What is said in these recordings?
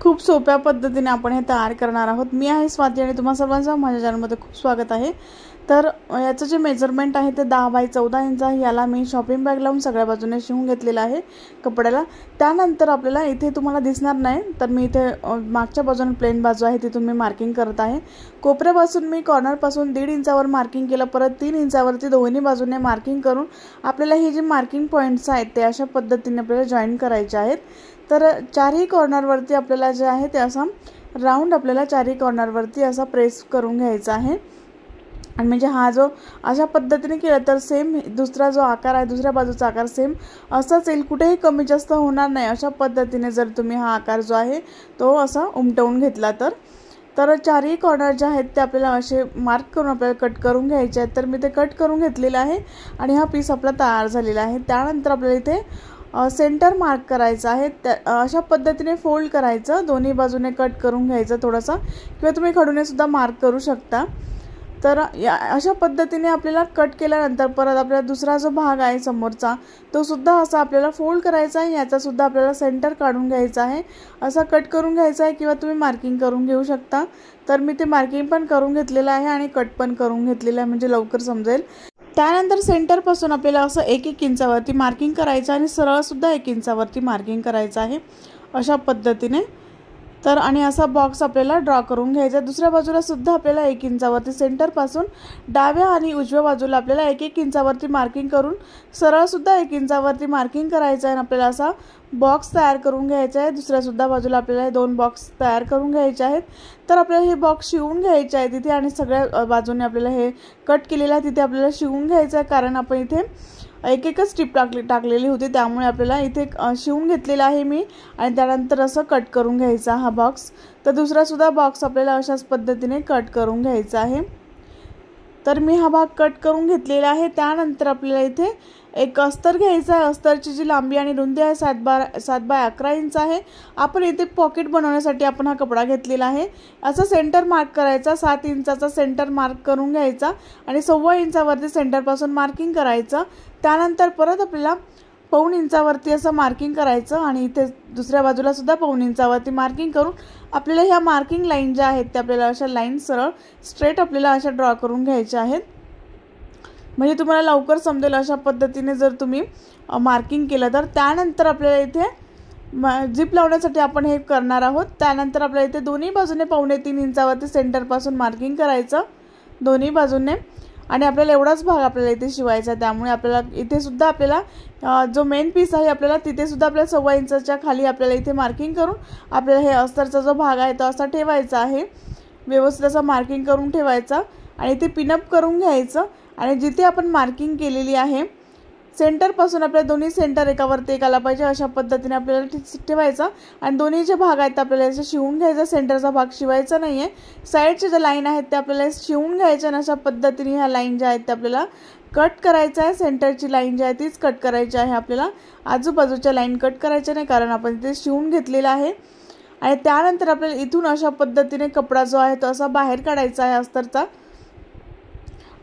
खूप सोप्या पद्धतीने आपण हे तयार करणार आहोत। मी आहे स्वाती आणि तुम्हा सर्वांचं माझ्या चॅनलमध्ये खूप स्वागत आहे। तर याचं जे मेजरमेंट आहे ते 10 बाय 14 इंच आहे। याला मी शॉपिंग बॅग लावून सगळ्या बाजूने शिवून घेतलेला आहे कपड्याला। त्यानंतर आपल्याला इथे तुम्हाला दिसणार नाही तर मी इथे मागच्या बाजूने प्लेन बाजू आहे तिथून मी मार्किंग करत आहे। कोपऱ्यापासून मी कॉर्नर पासून 1.5 इंचावर मार्किंग केलं, परत 3 इंचावरती दोन्ही बाजूने मार्किंग करून आपल्याला हे जे मार्किंग पॉइंट्स आहेत ते अशा पद्धतीने आपल्याला जॉइन करायचे आहेत। तर चारही कॉर्नरवरती आपल्याला जे आहे ते असं राउंड आपल्याला चारही कॉर्नरवरती असा प्रेस करून घ्यायचा आहे। आणि म्हणजे हा जो अशा पद्धतीने केला तर सेम दुसरा जो आकार आहे दुसऱ्या बाजूचा आकार सेम असाच येईल, कुठेही कमी जास्त होणार नाही। अशा पद्धतीने जर तुम्ही हा आकार जो आहे तो असा उमटवून घेतला तर चारही कॉर्नर जे आहेत ते आपल्याला असे मार्क करून आपल्याला कट करून घ्यायचे आहेत। तर मी ते कट करून घेतलेला आहे आणि हा पीस आपला तयार झालेला आहे। त्यानंतर आपल्याला इथे सेंटर मार्क करायचा आहे। अशा पद्धतीने फोल्ड करायचं, दोन्ही बाजूने कट करून घ्यायचं थोडासा, किंवा तुम्ही खडूने सुद्धा मार्क करू शकता। तर अशा पद्धतीने आपल्याला कट केल्यानंतर परत आपल्याला दुसरा जो भाग आहे समोरचा तो सुद्धा असा आपल्याला फोल्ड करायचा आहे। याचा सुद्धा आपल्याला सेंटर काढून घ्यायचा आहे, असा कट करून घ्यायचा आहे, किंवा तुम्ही मार्किंग करून घेऊ शकता। तर मी ते मार्किंग पण करून घेतलेलं आहे आणि कट पण करून घेतलेलं आहे म्हणजे लवकर समजेल। त्यानंतर सेंटर पासून आपल्याला असं 1-1 इंचावरती मार्किंग करायचं आणि सरळ सुद्धा 1 इंचावरती मार्किंग करायचं आहे अशा पद्धतीने। तर आणि असा बॉक्स आपल्याला ड्रॉ करून घ्यायचा। दुसऱ्या बाजूला सुद्धा आपल्याला 1 इंचावरती सेंटर पासून डाव्या आणि उजव्या बाजूला आपल्याला 1-1 इंचावरती मार्किंग करून सरळ सुद्धा 1 इंचावरती मार्किंग करायचं आहे। आपल्याला असा बॉक्स तयार करून घ्यायचा आहे। दुसऱ्या सुद्धा बाजूला आपल्याला 2 बॉक्स तयार करून घ्यायचे आहेत। तर आपल्याला हे बॉक्स शिवून घ्यायचे आहे तिथे, आणि सगळ्या बाजूने आपल्याला हे कट केलेलं आहे तिथे आपल्याला शिवून घ्यायचं आहे, कारण आपण इथे एक स्ट्रिप टाकलेली होती त्यामुळे आपल्याला इथे शिवून घेतलेला आहे मी। आणि त्यानंतर असं कट करून घ्यायचा हा बॉक्स। तर दुसरा सुद्धा बॉक्स आपल्याला अशाच पद्धतीने कट करून घ्यायचा आहे। तर मी हा भाग कट करून घेतलेला आहे। त्यानंतर आपल्याला इथे एक अस्तर घ्यायचा आहे। अस्तरची जी लांबी आणि रुंदी आहे 7 बाय 11 इंच आहे। आपण इथे पॉकेट बनवण्यासाठी आपण हा कपडा घेतलेला आहे। असं सेंटर मार्क करायचा, 7 इंचाचा सेंटर मार्क करून घ्यायचा आणि 1.25 इंचावरती सेंटरपासून मार्किंग करायचं। त्यानंतर परत आपल्याला 1.25 इंचावरती असं मार्किंग करायचं आणि इथे दुसऱ्या बाजूला सुद्धा 1.25 इंचावरती मार्किंग करून आपल्याला ह्या मार्किंग लाईन ज्या आहेत त्या आपल्याला अशा लाईन सरळ स्ट्रेट आपल्याला अशा ड्रॉ करून घ्यायच्या आहेत, म्हणजे तुम्हाला लवकर समजेल। अशा पद्धतीने जर तुम्ही मार्किंग केलं तर त्यानंतर आपल्याला इथे जिप लावण्यासाठी आपण हे करणार आहोत। त्यानंतर आपल्याला इथे दोन्ही बाजूने 2.25-3 इंचावरती सेंटरपासून मार्किंग करायचं दोन्ही बाजूने, आणि आपल्याला एवढाच भाग आपल्याला इथे शिवायचा आहे। त्यामुळे आपल्याला इथे सुद्धा आपल्याला जो मेन पीस आहे आपल्याला तिथे सुद्धा आपल्याला 1.25 इंचाच्या खाली आपल्याला इथे मार्किंग करून आपल्याला हे अस्तरचा जो भाग आहे तो असा ठेवायचा आहे, व्यवस्थित असा मार्किंग करून ठेवायचा आणि इथे पिनअप करून घ्यायचं। आणि जिथे आपण मार्किंग केलेली आहे सेंटरपासून आपल्या दोन्ही सेंटर एकावरती एक आला पाहिजे अशा पद्धतीने आपल्याला ठेवायचा। आणि दोन्ही जे भाग आहेत आपल्याला असं शिवून घ्यायचा, सेंटरचा भाग शिवायचा नाही आहे। साईडचे जे लाईन आहेत ते आपल्याला शिवून घ्यायच्या आणि अशा पद्धतीने ह्या लाईन ज्या आहेत त्या आपल्याला कट करायचं आहे। सेंटरची लाईन जी आहे तीच कट करायची आहे आपल्याला, आजूबाजूच्या लाईन कट करायच्या नाही कारण आपण इथे शिवून घेतलेला आहे। आणि त्यानंतर आपल्याला इथून अशा पद्धतीने कपडा जो आहे तो असा बाहेर काढायचा आहे अस्तरचा,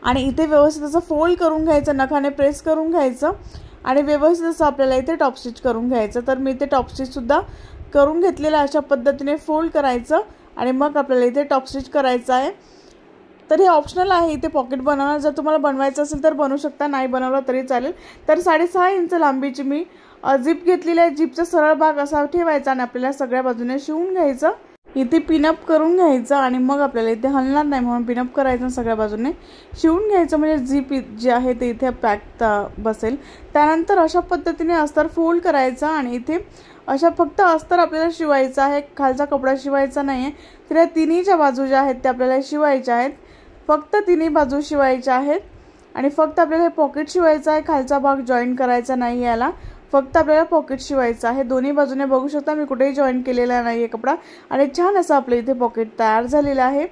आणि इथे व्यवस्थित असं फोल्ड करून घ्यायचं, नखाने प्रेस करून घ्यायचं आणि व्यवस्थित असं आपल्याला इथे टॉप स्टिच करून घ्यायचं। तर मी इथे टॉप स्टिच सुद्धा करून घेतलेलं अशा पद्धतीने फोल्ड करायचं आणि मग आपल्याला इथे टॉप स्टिच करायचं आहे। तर हे ऑप्शनल आहे इथे पॉकेट बनवणं, जर तुम्हाला बनवायचं असेल तर बनवू शकता, नाही बनवलं तरी चालेल। तर 6.5 इंच लांबीची मी जिप घेतलेली आहे। जिपचा सरळ भाग असा ठेवायचा आणि आपल्याला सगळ्या बाजूने शिवून घ्यायचं, इथे पिनअप करून घ्यायचं आणि मग आपल्याला इथे हलणार नाही म्हणून पिनअप करायचं, सगळ्या बाजूने शिवून घ्यायचं म्हणजे जिप जे आहे ते इथे पॅक बसेल। त्यानंतर अशा पद्धतीने अस्तर फोल्ड करायचं आणि इथे अशा फक्त अस्तर आपल्याला शिवायचं आहे, खालचा कपडा शिवायचा नाही आहे। तर या तिन्हीच्या बाजू ज्या आहेत त्या आपल्याला शिवायच्या आहेत, फक्त तिन्ही बाजू शिवायच्या आहेत। आणि फक्त आपल्याला हे पॉकेट शिवायचं आहे, खालचा भाग जॉईन करायचा नाही याला, फक्त आपल्याला पॉकेट शिवायचं आहे। दोन्ही बाजूने बघू शकता मी कुठेही जॉईन केलेला नाही आहे कपडा, आणि छान असं आपलं इथे पॉकेट तयार झालेलं आहे।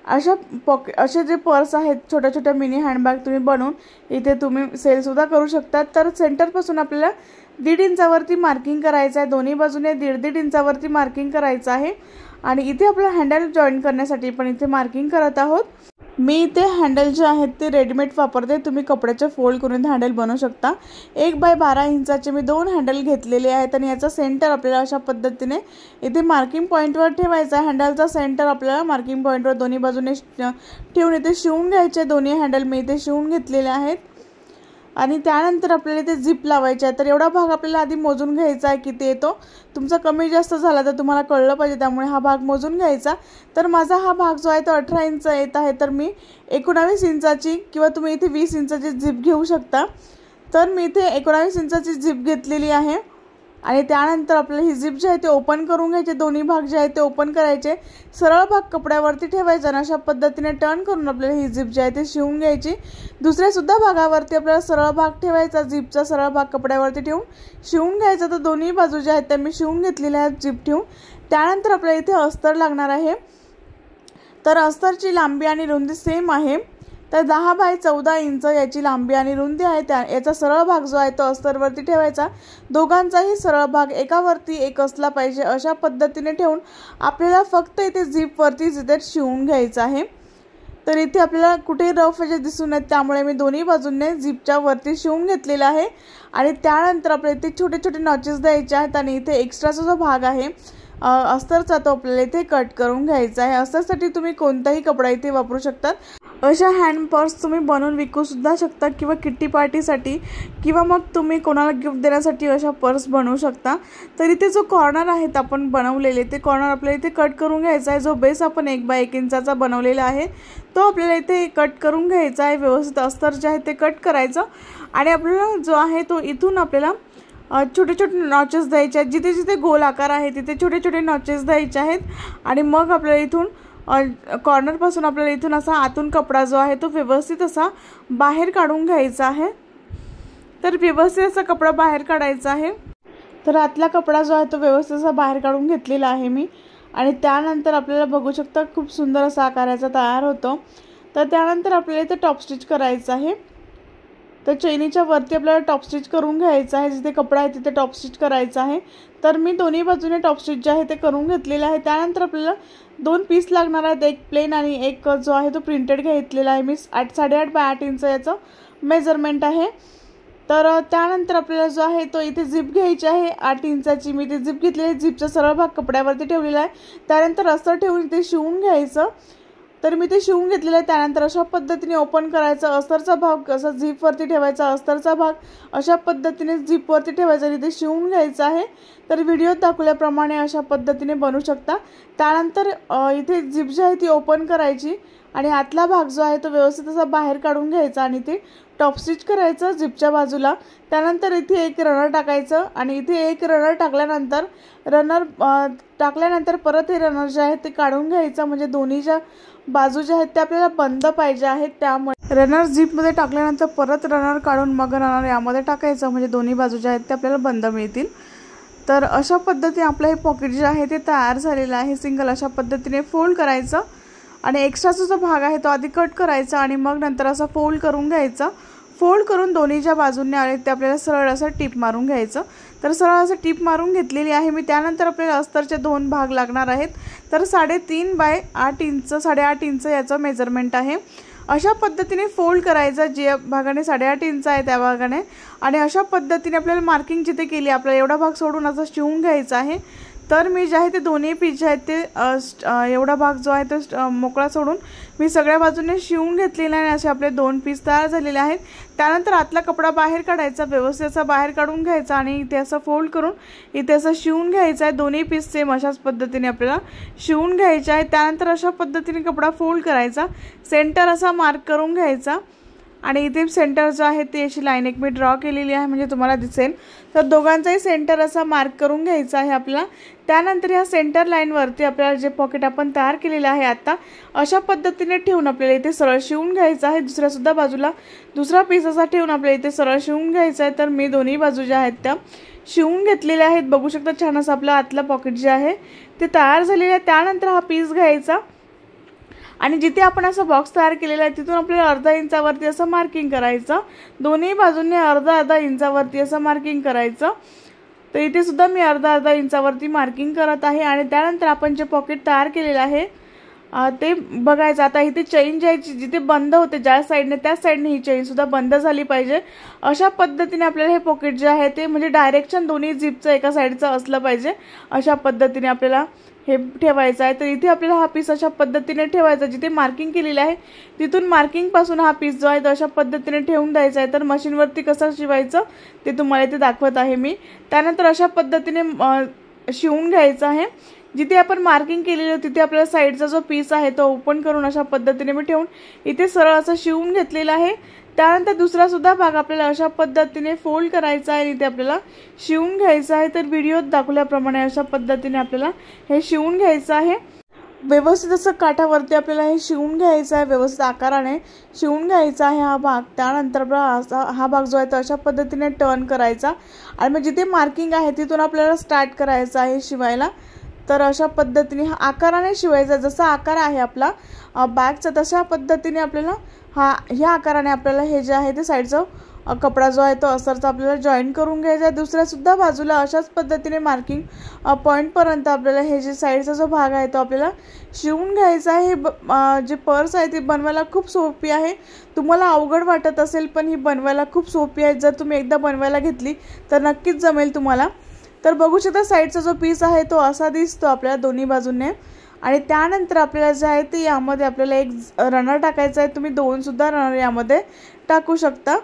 असे जे पर्स आहेत छोट्या छोट्या मिनी हँडबॅग तुम्ही बनवून इथे तुम्ही सेलसुद्धा करू शकता। तर सेंटरपासून आपल्याला 1.5 इंचावरती मार्किंग करायचं आहे, दोन्ही बाजूने 1.5 इंचावरती मार्किंग करायचं आहे। आणि इथे आपल्याला हँडल जॉईन करण्यासाठी पण इथे मार्किंग करत आहोत। मी इथे हँडल जे आहेत ते रेडीमेड वापरते, तुम्ही कपड्याचे फोल्ड करून हँडल बनवू शकता। 1x12 इंचाचे मी 2 हँडल घेतलेले आहेत आणि याचा सेंटर आपल्याला अशा पद्धतीने इथे मार्किंग पॉईंटवर ठेवायचा आहे। हँडलचा सेंटर आपल्याला मार्किंग पॉईंटवर दोन्ही बाजूने ठेवून इथे शिवून घ्यायचे। दोन्ही हँडल मी इथे शिवून घेतलेले आहेत आणि त्यानंतर आपल्याला इथे झिप लावायची आहे। तर एवढा भाग आपल्याला आधी मोजून घ्यायचा आहे किती येतो, तुमचा कमी जास्त झाला तर तुम्हाला कळलं पाहिजे, त्यामुळे हा भाग मोजून घ्यायचा। तर माझा हा भाग जो आहे तो 18 इंच येत आहे, तर मी 19 इंचाची किंवा तुम्ही इथे 20 इंचाची झिप घेऊ शकता। तर मी इथे 19 इंचाची झिप घेतलेली आहे आणि त्यानंतर आपल्याला ही झिप जी आहे ते ओपन करून घ्यायचे। दोन्ही भाग जे आहेत ते ओपन करायचे, सरळ भाग कपड्यावरती ठेवायचा आणि अशा पद्धतीने टर्न करून आपल्याला ही झिप जी आहे ते शिवून घ्यायची। दुसऱ्या सुद्धा भागावरती आपल्याला सरळ भाग ठेवायचा, झिपचा सरळ भाग कपड्यावरती ठेवून शिवून घ्यायचा। तर दोन्ही बाजू ज्या आहेत त्या मी शिवून घेतलेल्या आहेत झिप ठेवून। त्यानंतर आपल्याला इथे अस्तर लागणार आहे, तर अस्तरची लांबी आणि रुंदी सेम आहे, तर 10x14 इंच याची लांबी आणि रुंदी आहे। याचा सरळ भाग जो आहे तो अस्तरवरती ठेवायचा, दोघांचाही सरळ भाग एकावरती एक असला पाहिजे अशा पद्धतीने ठेवून आपल्याला फक्त इथे झिपवरती इथे शिवून घ्यायचं आहे। तर इथे आपल्याला कुठे रफ एजेस दिसू नयेत, त्यामुळे मी दोन्ही बाजूंनी झिपच्या वरती शिवून घेतलेला आहे आणि त्यानंतर आपल्याला इथे छोटे छोटे नॉचेस द्यायचे आहेत आणि इथे एक्स्ट्राचा जो भाग आहे अस्तरचा तो आपल्याला इथे कट करून घ्यायचा आहे। अस्तरसाठी तुम्ही कोणताही कपडा इथे वापरू शकतात। अशा हँड पर्स तुम्ही बनवून विकू सुद्धा शकता किंवा किट्टी पार्टीसाठी किंवा मग तुम्ही कोणाला गिफ्ट देण्यासाठी अशा पर्स बनवू शकता। तर इथे जो कॉर्नर आहेत आपण बनवलेले ते कॉर्नर आपल्याला इथे कट करून घ्यायचा आहे। जो बेस आपण 1x1 इंचाचा बनवलेला आहे तो आपल्याला इथे कट करून घ्यायचा आहे। व्यवस्थित अस्तर जे आहे ते कट करायचं आणि आपल्याला जो आहे तो इथून आपल्याला छोटे छोटे नॉचेस द्यायचे आहेत, जिथे जिथे गोल आकार आहे तिथे छोटे छोटे नॉचेस द्यायचे आहेत आणि मग आपल्याला इथून कॉर्नर पासून आपल्याला इथून असा आतून कपडा जो आहे तो व्यवस्थित असा बाहेर काढून घ्यायचा आहे। तर व्यवस्थित असा कपडा बाहेर काढायचा आहे। तर आतला कपडा जो आहे तो व्यवस्थित असा बाहेर काढून घेतलेला आहे मी आणि त्यानंतर आपल्याला बघू शकता खूप सुंदर असा आकाराचा तयार होतो। तर त्यानंतर आपल्याला इथे टॉप स्टिच करायचं आहे, तर चैनीच्या वरती आपल्याला टॉप स्टिच करून घ्यायचं आहे, जिथे कपडा आहे तिथे टॉप स्टिच करायचं आहे। तर मी दोन्ही बाजूने टॉप स्टिच जे आहे ते करून घेतलेले आहे। त्यानंतर आपल्याला 2 पीस लागणार आहेत, एक प्लेन आणि एक जो आहे तो प्रिंटेड घेतलेला आहे। मी 8.5x8 इंच याचं मेजरमेंट आहे। तर त्यानंतर आपल्याला जो आहे तो इथे झिप घ्यायची आहे 8 इंचाची, मी ते झिप घेतलेली आहे। झिपचा सरळ भाग कपड्यावरती ठेवलेला आहे, त्यानंतर अस्तर ठेवून इथे शिवून घ्यायचं। तर मी ते शिवून घेतलेलं आहे। त्यानंतर अशा पद्धतीने ओपन करायचा, अस्तरचा भाग असा झिपवरती ठेवायचा, अस्तरचा भाग अशा पद्धतीने झिपवरती ठेवायचा आणि इथे शिवून घ्यायचा आहे। तर व्हिडिओत दाखवल्याप्रमाणे अशा पद्धतीने बनवू शकता। त्यानंतर इथे झिप जी आहे ती ओपन करायची आणि आतला भाग जो आहे तो व्यवस्थित असा बाहेर काढून घ्यायचा आणि इथे टॉप स्टिच करायचं झिपच्या बाजूला। त्यानंतर इथे एक रनर टाकायचं आणि इथे एक रनर टाकल्यानंतर परत हे रनर जे आहे ते काढून घ्यायचं, म्हणजे दोन्ही ज्या बाजू ज्या आहेत त्या आपल्याला बंद पाहिजे आहेत। त्यामुळे रनर झिपमध्ये टाकल्यानंतर परत रनर काढून मग रनर यामध्ये टाकायचं, म्हणजे दोन्ही बाजू ज्या आहेत त्या आपल्याला बंद मिळतील। तर अशा पद्धतीने आपलं हे पॉकेट जे आहे ते तयार झालेलं आहे। सिंगल अशा पद्धतीने फोल्ड करायचं आणि एक्स्ट्राचा जो भाग आहे तो आधी कट करायचा आणि मग नंतर असं फोल्ड करून घ्यायचं। फोल्ड करून दोन्ही ज्या बाजूंनी आले ते आपल्याला सरळ असं टिप मारून घ्यायचं। तर सरळ असं टिप मारून घेतलेली आहे मी। त्यानंतर आपल्याला अस्तरचे 2 भाग लागणार आहेत, तर 3.5x8 इंच 8.5 इंच याचं मेजरमेंट आहे। अशा पद्धतीने फोल्ड करायचं, जे भागाने 8.5 इंच आहे त्या भागाने, आणि अशा पद्धतीने आपल्याला मार्किंग जिथे केली आपल्याला एवढा भाग सोडून असं शिवून घ्यायचा आहे। तर मी जे आहे ते दोन्ही पीस जे आहेत ते एवढा भाग जो आहे तो मोकळा सोडून मी सगळ्या बाजूने शिवून घेतलेला आहे। असे आपले 2 पीस तयार झालेले आहेत। त्यानंतर आतला कपडा बाहेर काढायचा, व्यवस्थित असा बाहेर काढून घ्यायचा आणि इथे असं फोल्ड करून इथे असं शिवून घ्यायचा आहे। दोन्ही पीस सेम अशाच पद्धतीने आपल्याला शिवून घ्यायचे आहे। त्यानंतर अशा पद्धतीने कपडा फोल्ड करायचा, सेंटर असा मार्क करून घ्यायचा आणि इथे सेंटर जो आहे ते अशी लाईन एक मी ड्रॉ केलेली आहे, म्हणजे तुम्हाला दिसेल। तर दोघांचाही सेंटर असा मार्क करून घ्यायचा आहे आपल्याला। त्यानंतर या सेंटर लाईनवरती आपल्याला जे पॉकेट आपण तयार केलेलं आहे आता अशा पद्धतीने ठेवून आपल्याला इथे सरळ शिवून घ्यायचं आहे। दुसऱ्या सुद्धा बाजूला दुसरा पीस असा ठेवून आपल्याला इथे सरळ शिवून घ्यायचा आहे। तर मी दोन्ही बाजू ज्या आहेत त्या शिवून घेतलेल्या आहेत। बघू शकता छान असं आपलं आतला पॉकेट जे आहे ते तयार झालेलं आहे। त्यानंतर हा पीस घ्यायचा आणि जिथे आपण असं बॉक्स तयार केलेला आहे तिथून आपल्याला अर्धा इंचावरती असं मार्किंग करायचं, दोन्ही बाजूंनी अर्धा इंचावरती असं मार्किंग करायचं। तर इथे सुद्धा मी अर्धा इंचावरती मार्किंग करत आहे आणि त्यानंतर आपण जे पॉकेट तयार केलेलं आहे ते बघायचं. आता इथे चेन जी जिथे बंद होते ज्या साईडने त्याच साईडने ही चेन सुद्धा बंद झाली पाहिजे. अशा पद्धतीने आपल्याला हे पॉकेट जे आहे ते म्हणजे डायरेक्शन दोन्ही झिपचं एका साईडचं असलं पाहिजे. अशा पद्धतीने आपल्याला हे ठेवायचं आहे. तर इथे आपल्याला हा पीस अशा पद्धतीने ठेवायचा. जिथे मार्किंग केलेलं आहे तिथून मार्किंग पासून हा पीस जो आहे तो अशा पद्धतीने ठेवून द्यायचा आहे. तर मशीनवरती कसं शिवायचं ते तुम्हाला इथे दाखवत आहे मी. त्यानंतर अशा पद्धतीने शिवून घ्यायचं आहे. जिथे आपण मार्किंग केलेलं तिथे आपल्याला साईडचा जो पीस आहे तो ओपन करून अशा पद्धतीने मी ठेवून इथे सरळ असं शिवून घेतलेला आहे. त्यानंतर दुसरा सुद्धा भाग आपल्याला अशा पद्धतीने फोल्ड करायचा आहे. इथे आपल्याला शिवून घ्यायचा आहे. तर व्हिडिओत दाखवल्याप्रमाणे अशा पद्धतीने आपल्याला हे शिवून घ्यायचं आहे. व्यवस्थित असं काठावरती आपल्याला हे शिवून घ्यायचं आहे. व्यवस्थित आकाराने शिवून घ्यायचा आहे हा भाग. त्यानंतर आपला हा भाग जो आहे तो अशा पद्धतीने टर्न करायचा आणि मग जिथे मार्किंग आहे तिथून आपल्याला स्टार्ट करायचं आहे शिवायला. तर अशा पद्धतीने हा आकाराने शिवायचा. जसा आकार आहे आपला बॅगचा तशा पद्धतीने आपल्याला ह्या आकाराने आपल्याला हे जे आहे ते साईडचं कपडा जो आहे तो असरचा आपल्याला जॉईन करून घ्यायचा आहे. दुसऱ्या सुद्धा बाजूला अशाच पद्धतीने मार्किंग पॉईंटपर्यंत आपल्याला हे जे साईडचा जो भाग आहे तो आपल्याला शिवून घ्यायचा आहे. जे पर्स आहे ती बनवायला खूप सोपी आहे. तुम्हाला अवघड वाटत असेल पण ही बनवायला खूप सोपी आहे. जर तुम्ही एकदा बनवायला घेतली तर नक्कीच जमेल तुम्हाला. तर बघू शकता साईडचा जो पीस आहे तो असा दिसतो आपल्याला दोन्ही बाजूने. आणि त्यानंतर आपल्याला जे आहे ते यामध्ये आपल्याला एक रनर टाकायचा आहे. तुम्ही 2 सुद्धा रनर यामध्ये टाकू शकता.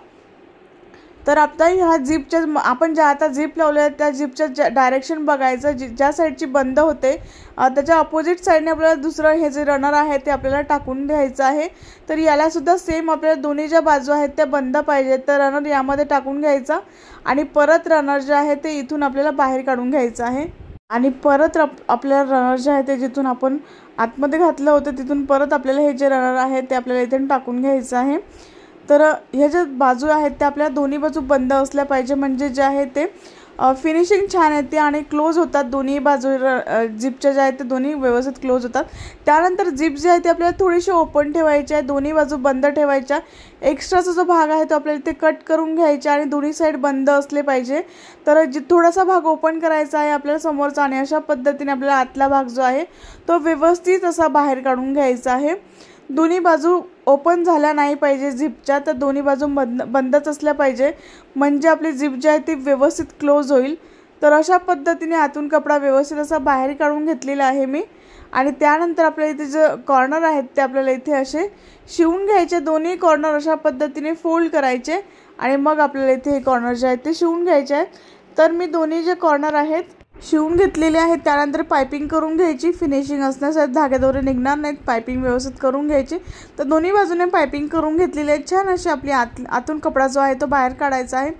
तर आता ह्या झिपच्या आपण ज्या आता झिप लावल्या आहेत त्या झिपच्या डायरेक्शन बघायचं. ज्या साईडची बंद होते त्याच्या अपोजिट साईडने आपल्याला दुसरं हे जे रनर आहे ते आपल्याला टाकून द्यायचं आहे. तर याला सुद्धा सेम आपल्याला दोन्ही ज्या बाजू आहेत त्या बंद पाहिजेत. तर रनर यामध्ये टाकून घ्यायचा आणि परत रनर जे आहे ते इथून आपल्याला बाहेर काढून घ्यायचं आहे. आणि परत आपल्याला रनर जे आहे ते जिथून आपण आतमध्ये घातलं होतं तिथून परत आपल्याला हे जे रनर आहे ते आपल्याला इथून टाकून घ्यायचं आहे. तर ह्या ज्या बाजू आहेत त्या आपल्या दोन्ही बाजू बंद असल्या पाहिजे म्हणजे जे आहे ते फिनिशिंग छान येते आणि क्लोज होतात. दोन्ही बाजू झिपच्या ज्या आहेत ते दोन्ही व्यवस्थित क्लोज होतात. त्यानंतर झिप जी आहे ती आपल्याला थोडीशी ओपन ठेवायची आहे. दोन्ही बाजू बंद ठेवायच्या. एक्स्ट्राचा जो भाग आहे तो आपल्याला ते कट करून घ्यायचा आणि दोन्ही साईड बंद असले पाहिजे. तर थोडासा भाग ओपन करायचा आहे आपल्याला समोरचा आणि अशा पद्धतीने आपल्याला आतला भाग जो आहे तो व्यवस्थित असा बाहेर काढून घ्यायचा आहे. दोन्ही बाजू ओपन झाल्या नाही पाहिजे झिपच्या. तर दोन्ही बाजू बंदच असल्या पाहिजे म्हणजे आपली झिप जी आहे ती व्यवस्थित क्लोज होईल. तर अशा पद्धतीने आतून कपडा व्यवस्थित असा बाहेर काढून घेतलेला आहे मी. आणि त्यानंतर आपल्याला इथे जे कॉर्नर आहेत ते आपल्याला इथे असे शिवून घ्यायचे. दोन्ही कॉर्नर अशा पद्धतीने फोल्ड करायचे आणि मग आपल्याला इथे हे कॉर्नर जे आहेत ते शिवून घ्यायचे आहेत. तर मी दोन्ही जे कॉर्नर आहेत शिवून घेतलेले आहेत. त्यानंतर पायपिंग करून घ्यायची. फिनिशिंग असण्यासाठी धागेदोरे निघणार नाहीत. पायपिंग व्यवस्थित करून घ्यायची. तर दोन्ही बाजूने पायपिंग करून घेतलेली आहे. छान अशी आपली आतून कपडा जो आहे तो बाहेर काढायचा आहे.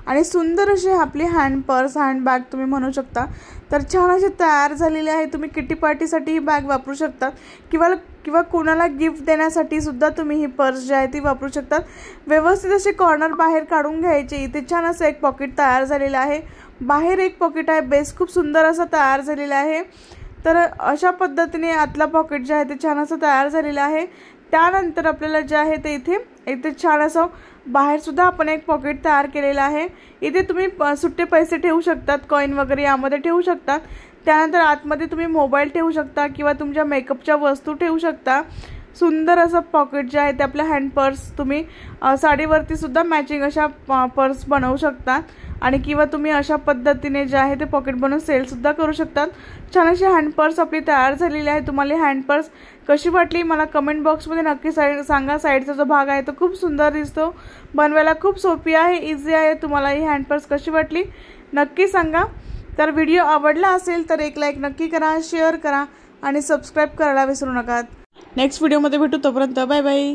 आणि सुंदर अशी आपली हँड पर्स हँड बॅग तुम्ही म्हणू शकता. तर छान अशी तयार झालेली आहे. तुम्ही किटी पार्टीसाठी ही बॅग वापरू शकता किंवा कोणाला गिफ्ट देण्यासाठी सुद्धा तुम्ही ही पर्स जी आहे ती वापरू शकतात. व्यवस्थित असे कॉर्नर बाहेर काढून घ्यायचे. इथे छान असं एक पॉकेट तयार झालेलं आहे. बाहेर एक पॉकेट आहे. बेस खूप सुंदर असा तयार झालेला आहे. तर अशा पद्धतीने आतला पॉकेट जे आहे ते छान असं तयार झालेलं आहे. त्यानंतर आपल्याला जे आहे ते इथे छान असं बाहेर सुद्धा आपण एक पॉकेट तयार केलेलं आहे. इथे तुम्ही सुट्टे पैसे ठेवू शकतात. कॉईन वगैरे यामध्ये ठेवू शकतात. त्यानंतर आतमध्ये तुम्ही मोबाईल ठेवू शकता किंवा तुमच्या मेकअपच्या वस्तू ठेवू शकता. सुंदर असं पॉकेट जे आहे ते आपल्या हँड पर्स तुम्ही साडीवरती सुद्धा मॅचिंग अशा पर्स बनवू शकता. आणि किंवा तुम्ही अशा पद्धतीने जे आहे ते पॉकेट बनवून सेल सुद्धा करू शकतात. छान अशी हँड पर्स आपली तयार झालेली आहे. तुम्हाला हँड पर्स कशी वाटली मला कमेंट बॉक्समध्ये नक्की सांगा. साईडचा जो भाग आहे तो खूप सुंदर दिसतो. बनवायला खूप सोपी आहे. इझी आहे. तुम्हाला ही हँड पर्स कशी वाटली नक्की सांगा. तर व्हिडिओ आवडला असेल तर एक लाईक नक्की करा. शेअर करा आणि सबस्क्राईब करायला विसरू नका. नेक्स्ट व्हिडिओमध्ये भेटू. तोपर्यंत बाय बाय.